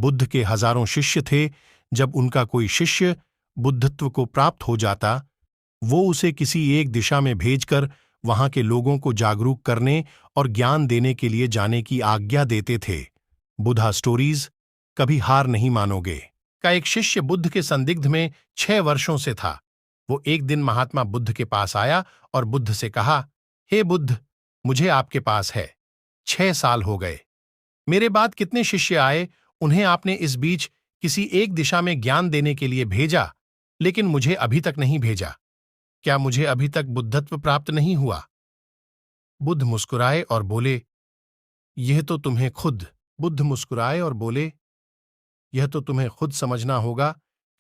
बुद्ध के हजारों शिष्य थे। जब उनका कोई शिष्य बुद्धत्व को प्राप्त हो जाता, वो उसे किसी एक दिशा में भेजकर वहां के लोगों को जागरूक करने और ज्ञान देने के लिए जाने की आज्ञा देते थे। बुद्धा स्टोरीज, कभी हार नहीं मानोगे का एक शिष्य बुद्ध के संदिग्ध में 6 वर्षों से था। वो एक दिन महात्मा बुद्ध के पास आया और बुद्ध से कहा, हे बुद्ध, मुझे आपके पास है 6 साल हो गए। मेरे बाद कितने शिष्य आए, उन्हें आपने इस बीच किसी एक दिशा में ज्ञान देने के लिए भेजा, लेकिन मुझे अभी तक नहीं भेजा। क्या मुझे अभी तक बुद्धत्व प्राप्त नहीं हुआ? बुद्ध मुस्कुराए और बोले, यह तो तुम्हें खुद बुद्ध मुस्कुराए और बोले, यह तो तुम्हें खुद समझना होगा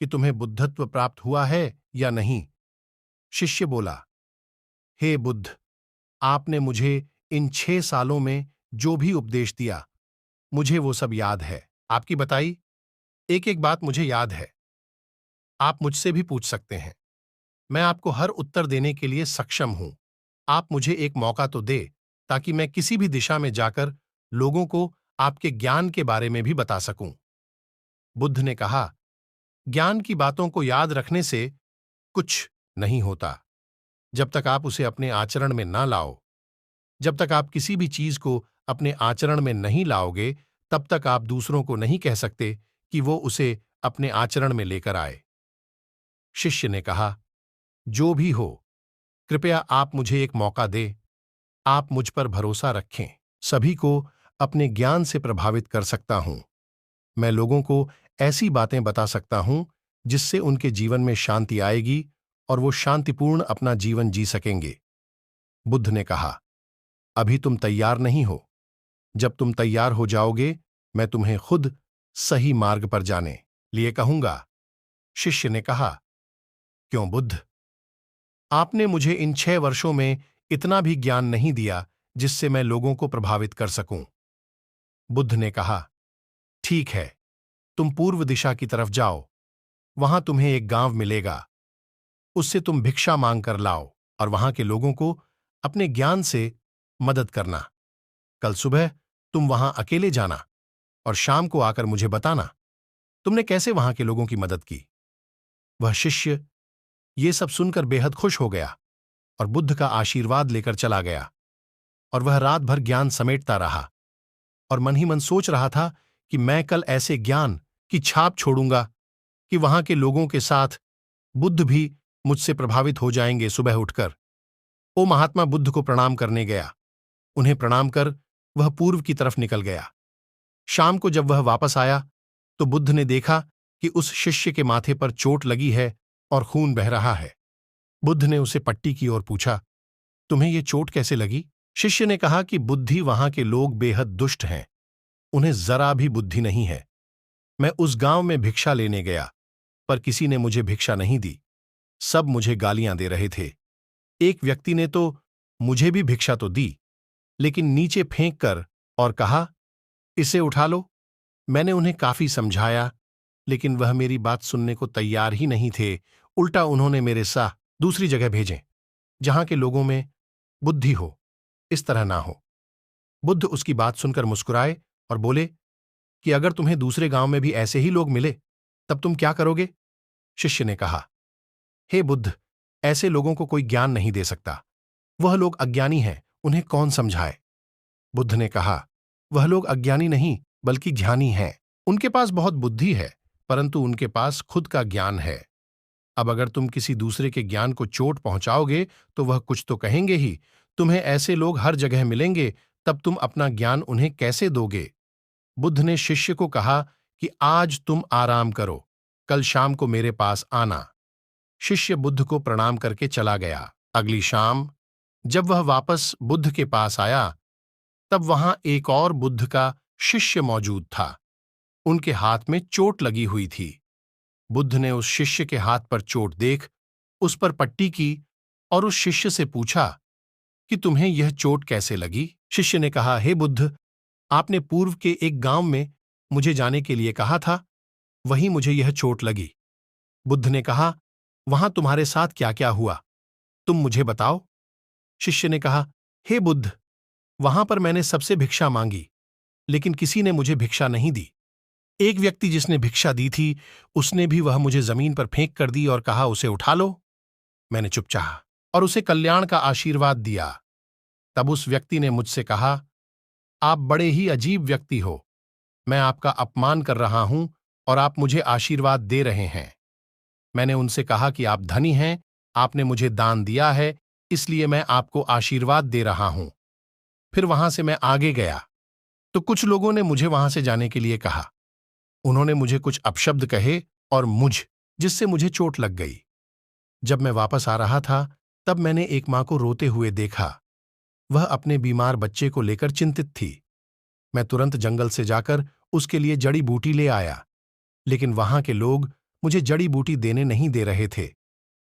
कि तुम्हें बुद्धत्व प्राप्त हुआ है या नहीं। शिष्य बोला, हे बुद्ध, आपने मुझे इन 6 सालों में जो भी उपदेश दिया, मुझे वो सब याद है। आपकी बताई एक एक बात मुझे याद है। आप मुझसे भी पूछ सकते हैं। मैं आपको हर उत्तर देने के लिए सक्षम हूं। आप मुझे एक मौका तो दे, ताकि मैं किसी भी दिशा में जाकर लोगों को आपके ज्ञान के बारे में भी बता सकूं। बुद्ध ने कहा, ज्ञान की बातों को याद रखने से कुछ नहीं होता, जब तक आप उसे अपने आचरण में ना लाओ। जब तक आप किसी भी चीज को अपने आचरण में नहीं लाओगे, तब तक आप दूसरों को नहीं कह सकते कि वो उसे अपने आचरण में लेकर आए। शिष्य ने कहा, जो भी हो, कृपया आप मुझे एक मौका दें। आप मुझ पर भरोसा रखें। सभी को अपने ज्ञान से प्रभावित कर सकता हूं। मैं लोगों को ऐसी बातें बता सकता हूं जिससे उनके जीवन में शांति आएगी और वो शांतिपूर्ण अपना जीवन जी सकेंगे। बुद्ध ने कहा, अभी तुम तैयार नहीं हो। जब तुम तैयार हो जाओगे, मैं तुम्हें खुद सही मार्ग पर जाने लिए कहूंगा। शिष्य ने कहा, क्यों बुद्ध? आपने मुझे इन 6 वर्षों में इतना भी ज्ञान नहीं दिया जिससे मैं लोगों को प्रभावित कर सकूं। बुद्ध ने कहा, ठीक है, तुम पूर्व दिशा की तरफ जाओ। वहां तुम्हें एक गांव मिलेगा। उससे तुम भिक्षा मांग कर लाओ और वहां के लोगों को अपने ज्ञान से मदद करना। कल सुबह तुम वहां अकेले जाना और शाम को आकर मुझे बताना तुमने कैसे वहां के लोगों की मदद की। वह शिष्य ये सब सुनकर बेहद खुश हो गया और बुद्ध का आशीर्वाद लेकर चला गया। और वह रात भर ज्ञान समेटता रहा और मन ही मन सोच रहा था कि मैं कल ऐसे ज्ञान की छाप छोड़ूंगा कि वहां के लोगों के साथ बुद्ध भी मुझसे प्रभावित हो जाएंगे। सुबह उठकर वो महात्मा बुद्ध को प्रणाम करने गया। उन्हें प्रणाम कर वह पूर्व की तरफ निकल गया। शाम को जब वह वापस आया तो बुद्ध ने देखा कि उस शिष्य के माथे पर चोट लगी है और खून बह रहा है। बुद्ध ने उसे पट्टी की और पूछा, तुम्हें ये चोट कैसे लगी? शिष्य ने कहा कि बुद्धि वहां के लोग बेहद दुष्ट हैं। उन्हें जरा भी बुद्धि नहीं है। मैं उस गांव में भिक्षा लेने गया, पर किसी ने मुझे भिक्षा नहीं दी। सब मुझे गालियां दे रहे थे। एक व्यक्ति ने तो मुझे भी भिक्षा तो दी, लेकिन नीचे फेंक कर और कहा, इसे उठा लो। मैंने उन्हें काफी समझाया, लेकिन वह मेरी बात सुनने को तैयार ही नहीं थे। उल्टा उन्होंने मेरे साथ दूसरी जगह भेजे, जहां के लोगों में बुद्धि हो। इस तरह ना हो। बुद्ध उसकी बात सुनकर मुस्कुराए और बोले कि अगर तुम्हें दूसरे गांव में भी ऐसे ही लोग मिले, तब तुम क्या करोगे? शिष्य ने कहा, हे बुद्ध, ऐसे लोगों को कोई ज्ञान नहीं दे सकता। वह लोग अज्ञानी हैं, उन्हें कौन समझाए? बुद्ध ने कहा, वह लोग अज्ञानी नहीं बल्कि ज्ञानी हैं। उनके पास बहुत बुद्धि है, परंतु उनके पास खुद का ज्ञान है। अब अगर तुम किसी दूसरे के ज्ञान को चोट पहुंचाओगे तो वह कुछ तो कहेंगे ही। तुम्हें ऐसे लोग हर जगह मिलेंगे, तब तुम अपना ज्ञान उन्हें कैसे दोगे? बुद्ध ने शिष्य को कहा कि आज तुम आराम करो, कल शाम को मेरे पास आना। शिष्य बुद्ध को प्रणाम करके चला गया। अगली शाम जब वह वापस बुद्ध के पास आया, तब वहां एक और बुद्ध का शिष्य मौजूद था। उनके हाथ में चोट लगी हुई थी। बुद्ध ने उस शिष्य के हाथ पर चोट देख उस पर पट्टी की और उस शिष्य से पूछा कि तुम्हें यह चोट कैसे लगी? शिष्य ने कहा, हे बुद्ध, आपने पूर्व के एक गांव में मुझे जाने के लिए कहा था, वहीं मुझे यह चोट लगी। बुद्ध ने कहा, वहां तुम्हारे साथ क्या क्या हुआ? तुम मुझे बताओ। शिष्य ने कहा, हे बुद्ध, वहां पर मैंने सबसे भिक्षा मांगी, लेकिन किसी ने मुझे भिक्षा नहीं दी। एक व्यक्ति जिसने भिक्षा दी थी, उसने भी वह मुझे जमीन पर फेंक कर दी और कहा, उसे उठा लो। मैंने चुप चाहा और उसे कल्याण का आशीर्वाद दिया। तब उस व्यक्ति ने मुझसे कहा, आप बड़े ही अजीब व्यक्ति हो। मैं आपका अपमान कर रहा हूं और आप मुझे आशीर्वाद दे रहे हैं। मैंने उनसे कहा कि आप धनी हैं, आपने मुझे दान दिया है, इसलिए मैं आपको आशीर्वाद दे रहा हूं। फिर वहां से मैं आगे गया तो कुछ लोगों ने मुझे वहां से जाने के लिए कहा। उन्होंने मुझे कुछ अपशब्द कहे और जिससे मुझे चोट लग गई। जब मैं वापस आ रहा था तब मैंने एक मां को रोते हुए देखा। वह अपने बीमार बच्चे को लेकर चिंतित थी। मैं तुरंत जंगल से जाकर उसके लिए जड़ी बूटी ले आया, लेकिन वहां के लोग मुझे जड़ी बूटी देने नहीं दे रहे थे।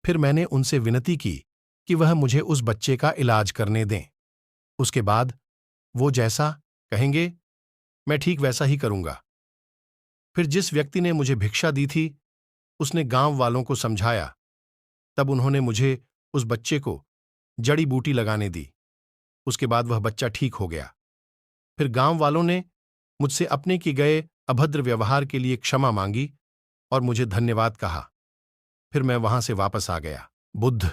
फिर मैंने उनसे विनती की कि वह मुझे उस बच्चे का इलाज करने दें। उसके बाद वो जैसा कहेंगे मैं ठीक वैसा ही करूंगा। फिर जिस व्यक्ति ने मुझे भिक्षा दी थी उसने गांव वालों को समझाया। तब उन्होंने मुझे उस बच्चे को जड़ी बूटी लगाने दी। उसके बाद वह बच्चा ठीक हो गया। फिर गांव वालों ने मुझसे अपने किए गए अभद्र व्यवहार के लिए क्षमा मांगी और मुझे धन्यवाद कहा। फिर मैं वहां से वापस आ गया। बुद्ध,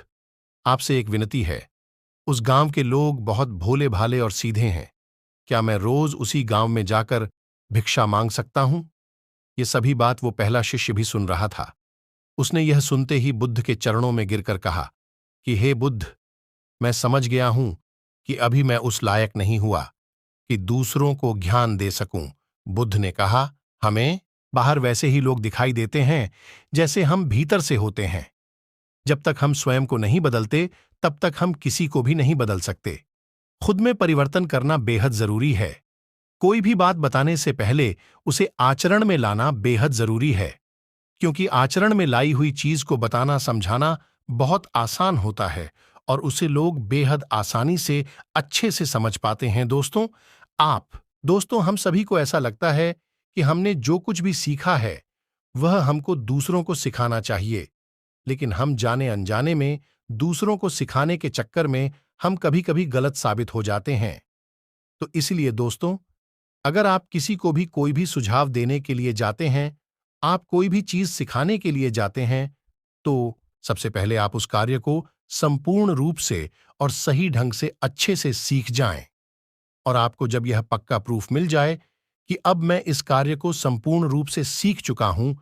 आपसे एक विनती है। उस गांव के लोग बहुत भोले भाले और सीधे हैं। क्या मैं रोज उसी गांव में जाकर भिक्षा मांग सकता हूं? ये सभी बात वो पहला शिष्य भी सुन रहा था। उसने यह सुनते ही बुद्ध के चरणों में गिरकर कहा कि हे बुद्ध, मैं समझ गया हूं कि अभी मैं उस लायक नहीं हुआ कि दूसरों को ज्ञान दे सकूं। बुद्ध ने कहा, हमें बाहर वैसे ही लोग दिखाई देते हैं जैसे हम भीतर से होते हैं। जब तक हम स्वयं को नहीं बदलते तब तक हम किसी को भी नहीं बदल सकते। खुद में परिवर्तन करना बेहद जरूरी है। कोई भी बात बताने से पहले उसे आचरण में लाना बेहद जरूरी है, क्योंकि आचरण में लाई हुई चीज को बताना समझाना बहुत आसान होता है और उसे लोग बेहद आसानी से अच्छे से समझ पाते हैं। दोस्तों, हम सभी को ऐसा लगता है कि हमने जो कुछ भी सीखा है वह हमको दूसरों को सिखाना चाहिए, लेकिन हम जाने अनजाने में दूसरों को सिखाने के चक्कर में हम कभी कभी गलत साबित हो जाते हैं। तो इसलिए दोस्तों, अगर आप किसी को भी कोई भी सुझाव देने के लिए जाते हैं, आप कोई भी चीज सिखाने के लिए जाते हैं, तो सबसे पहले आप उस कार्य को संपूर्ण रूप से और सही ढंग से अच्छे से सीख जाएं। और आपको जब यह पक्का प्रूफ मिल जाए कि अब मैं इस कार्य को संपूर्ण रूप से सीख चुका हूं,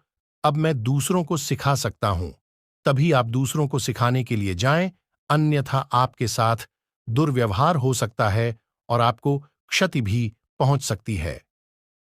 अब मैं दूसरों को सिखा सकता हूं, तभी आप दूसरों को सिखाने के लिए जाएं। अन्यथा आपके साथ दुर्व्यवहार हो सकता है और आपको क्षति भी पहुंच सकती है।